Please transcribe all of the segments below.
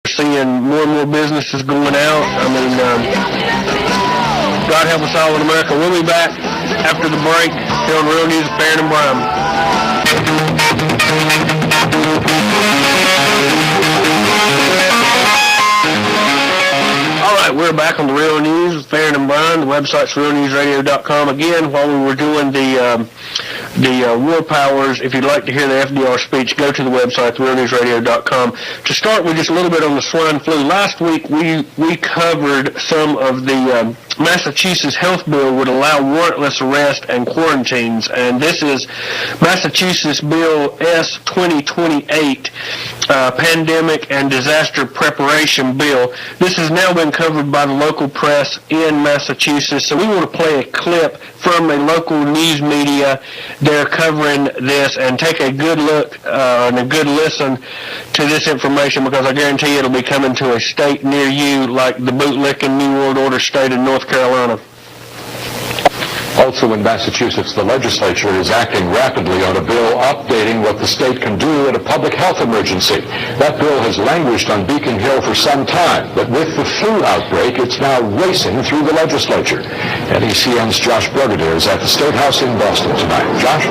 seeing more and more businesses going out. I mean, God help us all in America. We'll be back after the break here on Real News with Farron and Brown. All right, we're back on the Real News with Farron and Brown. The website's realnewsradio.com. Again, while we were doing the war powers, if you'd like to hear the FDR speech, go to the website, realnewsradio.com. To start with just a little bit on the swine flu, last week we covered some of the Massachusetts health bill would allow warrantless arrest and quarantines, and this is Massachusetts Bill S. 2028, Pandemic and Disaster Preparation Bill. This has now been covered by the local press in Massachusetts, so we want to play a clip from a local news media. They're covering this, and take a good look and a good listen to this information, because I guarantee it'll be coming to a state near you, like the bootlicking New World Order state of North Carolina. Also in Massachusetts, the legislature is acting rapidly on a bill updating what the state can do in a public health emergency. That bill has languished on Beacon Hill for some time, but with the flu outbreak, it's now racing through the legislature. NECN's Josh Brugadier is at the State House in Boston tonight. Josh?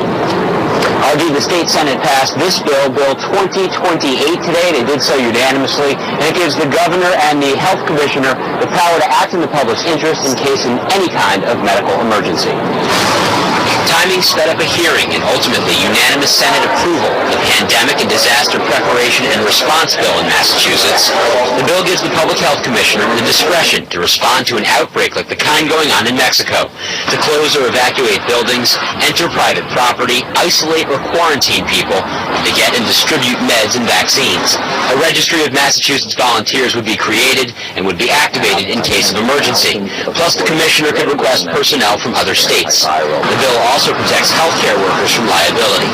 RG, the state Senate passed this bill, Bill 2028 today. They did so unanimously, and it gives the governor and the health commissioner the power to act in the public's interest in case of any kind of medical emergency. Timing sped up a hearing and ultimately unanimous Senate approval of the Pandemic and Disaster Preparation and Response Bill in Massachusetts. The bill gives the Public Health Commissioner the discretion to respond to an outbreak like the kind going on in Mexico, to close or evacuate buildings, enter private property, isolate or quarantine people, and to get and distribute meds and vaccines. A registry of Massachusetts volunteers would be created and would be activated in case of emergency. Plus, the Commissioner could request personnel from other states. The bill also protects healthcare workers from liability.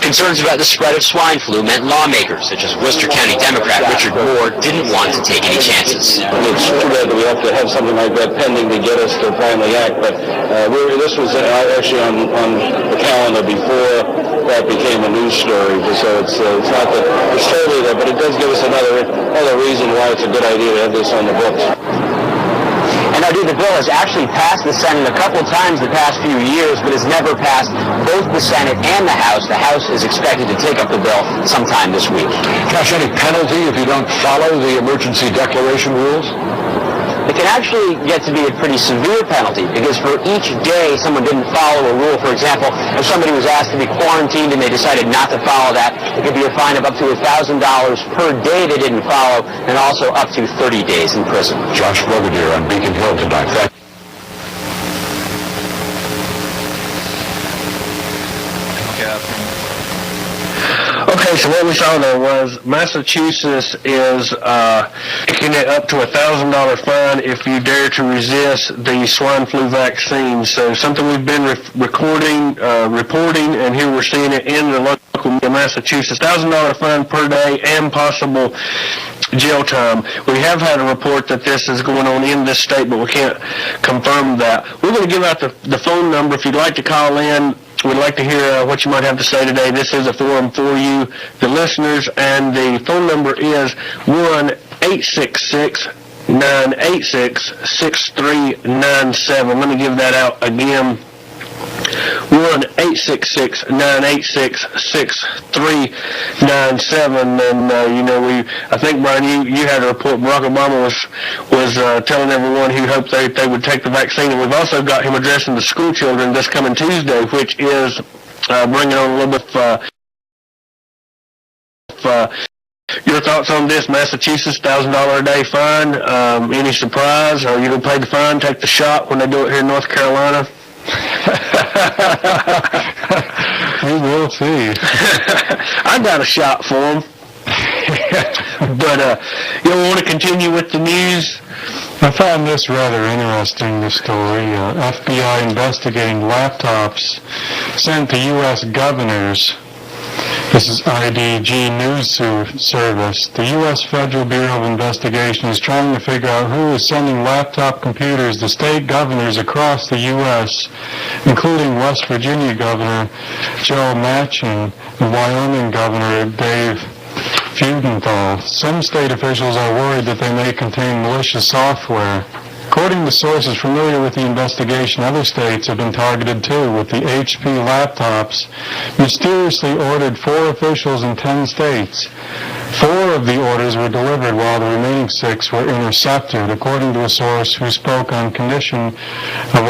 Concerns about the spread of swine flu meant lawmakers, such as Worcester County Democrat Richard Moore, didn't want to take any chances. It's too bad that we have to have something like that pending to get us to finally act, but this was actually on the calendar before that became a news story, so it's not that it's totally there, but it does give us another reason why it's a good idea to have this on the books. And the bill has actually passed the Senate a couple of times the past few years, but has never passed both the Senate and the House. The House is expected to take up the bill sometime this week. Josh, any penalty if you don't follow the emergency declaration rules? It can actually get to be a pretty severe penalty, because for each day someone didn't follow a rule, for example, if somebody was asked to be quarantined and they decided not to follow that, it could be a fine of up to $1,000 per day they didn't follow, and also up to 30 days in prison. Josh Brugadier on Beacon Hill tonight. Thank you. Okay, so what we saw there was Massachusetts is picking it up to $1,000 fine if you dare to resist the swine flu vaccine. So something we've been reporting, and here we're seeing it in the local Massachusetts. $1,000 fine per day and possible jail time. We have had a report that this is going on in this state, but we can't confirm that. We're going to give out the phone number if you'd like to call in. We'd like to hear what you might have to say today. This is a forum for you, the listeners, and the phone number is 1-866-986-6397. Let me give that out again. 1-866-986-6397. And I think, Brian, you had a report. Barack Obama was telling everyone he hoped they would take the vaccine, and we've also got him addressing the school children this coming Tuesday, which is bringing on a little bit of your thoughts on this. Massachusetts, $1,000 a day fine. Any surprise? Are you going to pay the fine, take the shot when they do it here in North Carolina? We will see. I got a shot for them. But you want to continue with the news? I found this rather interesting, the story. FBI investigating laptops sent to U.S. governors. This is IDG News Service. The U.S. Federal Bureau of Investigation is trying to figure out who is sending laptop computers to state governors across the U.S., including West Virginia Governor Joe Manchin and Wyoming Governor Dave Fudenthal. Some state officials are worried that they may contain malicious software. According to sources familiar with the investigation, other states have been targeted too, with the HP laptops mysteriously ordered 4 officials in 10 states. 4 of the orders were delivered while the remaining 6 were intercepted, according to a source who spoke on condition of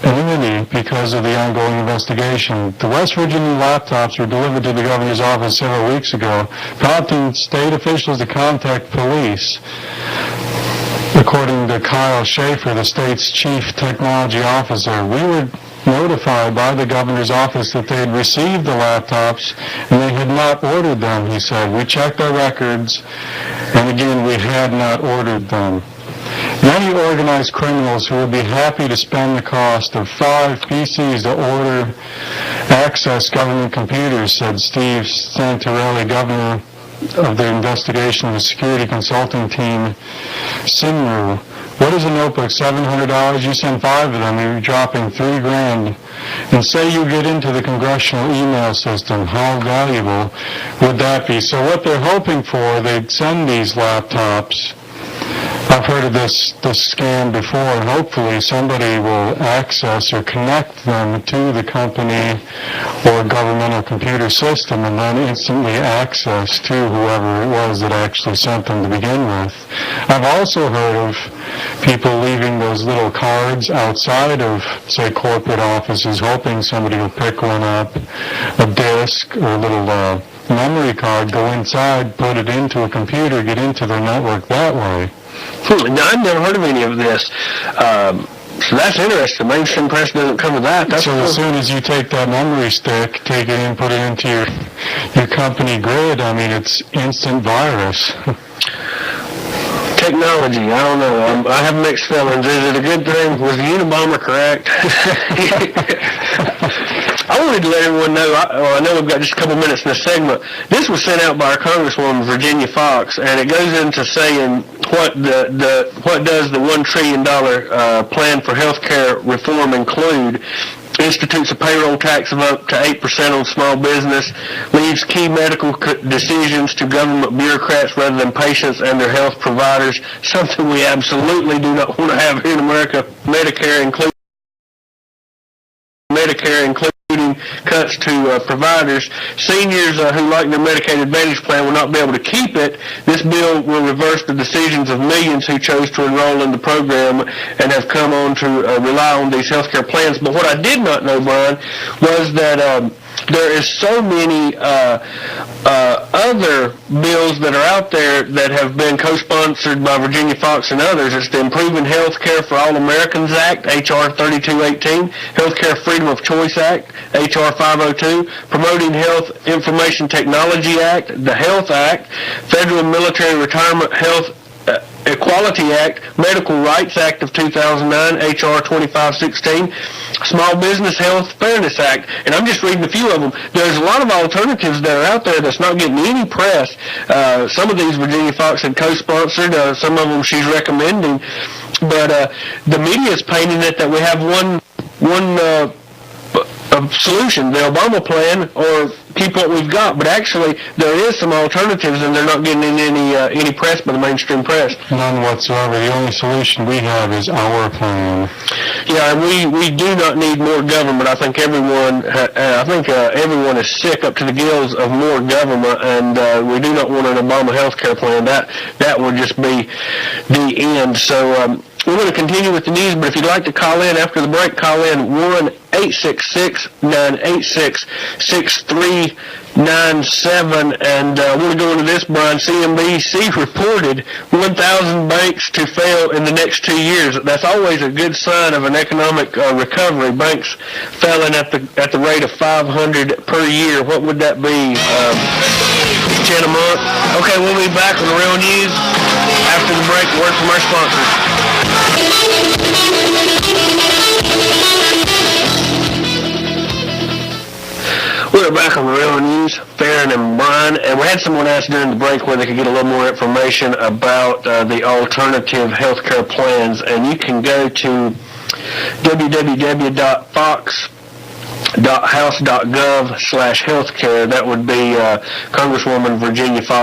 anonymity because of the ongoing investigation. The West Virginia laptops were delivered to the governor's office several weeks ago, prompting state officials to contact police. According to Kyle Schaefer, the state's chief technology officer, we were notified by the governor's office that they had received the laptops and they had not ordered them, he said. We checked our records, and again, we had not ordered them. Many organized criminals who would be happy to spend the cost of 5 PCs to order access government computers, said Steve Santorelli, governor of the investigation of the security consulting team, Sinru. What is a notebook? $700? You send 5 of them, you're dropping $3,000. And say you get into the congressional email system, how valuable would that be? So what they're hoping for, they'd send these laptops. I've heard of this scam before, and hopefully somebody will access or connect them to the company or governmental computer system and then instantly access to whoever it was that actually sent them to begin with. I've also heard of people leaving those little cards outside of, say, corporate offices, hoping somebody will pick one up, a disk or a little memory card, go inside, put it into a computer, get into their network that way. No, I've never heard of any of this. So that's interesting. The mainstream press doesn't cover that. That's so cool. As soon as you take that memory stick, take it in, put it into your company grid, I mean, it's instant virus. Technology, I don't know. I have mixed feelings. Is it a good thing? Was the Unabomber correct? I wanted to let everyone know, I know we've got just a couple minutes in this segment. This was sent out by our Congresswoman, Virginia Fox, and it goes into saying what does the $1 trillion plan for health care reform include. Institutes a payroll tax of up to 8% on small business, leaves key medical decisions to government bureaucrats rather than patients and their health providers, something we absolutely do not want to have here in America. Medicare including cuts to providers. Seniors who like their Medicaid Advantage plan will not be able to keep it. This bill will reverse the decisions of millions who chose to enroll in the program and have come on to rely on these health care plans. But what I did not know, Brian, was that there is so many other bills that are out there that have been co-sponsored by Virginia Fox and others. It's the Improving Health Care for All Americans Act, H.R. 3218, Healthcare Freedom of Choice Act, H.R. 502, Promoting Health Information Technology Act, the Health Act, Federal Military Retirement Health Equality Act, Medical Rights Act of 2009, H.R. 2516, Small Business Health Fairness Act, and I'm just reading a few of them. There's a lot of alternatives that are out there that's not getting any press. Some of these Virginia Fox had co-sponsored, some of them she's recommending, but the media is painting it that we have one solution, the Obama plan, or keep what we've got. But actually, there is some alternatives, and they're not getting any press by the mainstream press. None whatsoever. The only solution we have is our plan. Yeah, and we do not need more government. I think everyone is sick up to the gills of more government, and we do not want an Obama health care plan. That would just be the end. So we're going to continue with the news, but if you'd like to call in after the break, call in 1-866-986-6397. And I want to go into this, Brian. CNBC reported 1,000 banks to fail in the next 2 years. That's always a good sign of an economic recovery. Banks failing at the rate of 500 per year. What would that be? 10 a month? Okay, we'll be back on the Real News after the break. Word from our sponsors. We're back on the Real News, Farron and Brian, and we had someone ask during the break where they could get a little more information about the alternative health care plans, and you can go to www.fox house.gov/healthcare. That would be Congresswoman Virginia Fox.